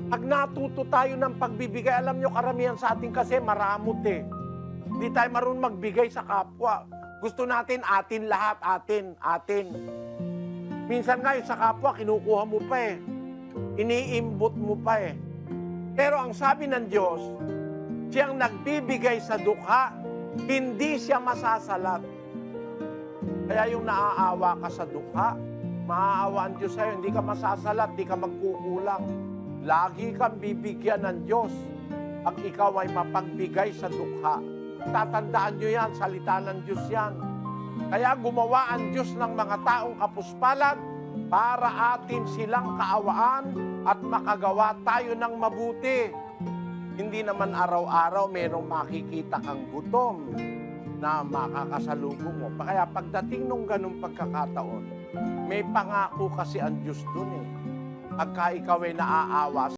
Pag natuto tayo ng pagbibigay, alam nyo, karamihan sa atin kasi maramot eh. Hindi tayo marunong magbigay sa kapwa. Gusto natin atin lahat, atin. Minsan nga yung sa kapwa, kinukuha mo pa eh. Iniimbot mo pa eh. Pero ang sabi ng Diyos, siyang nagbibigay sa dukha, hindi siya masasalat. Kaya yung naaawa ka sa dukha, maaawa ang Diyos sa'yo, hindi ka masasalat, hindi ka magkukulang. Lagi kang bibigyan ng Diyos pag ikaw ay mapagbigay sa dukha. Tatandaan nyo yan, salita ng Diyos yan. Kaya gumawa ang Diyos ng mga taong kapuspalan para atin silang kaawaan at makagawa tayo ng mabuti. Hindi naman araw-araw merong makikita kang gutom na makakasalubong mo. Kaya pagdating nung ganung pagkakataon, may pangako kasi ang Diyos dun eh. Pagka ikaw ay naaawa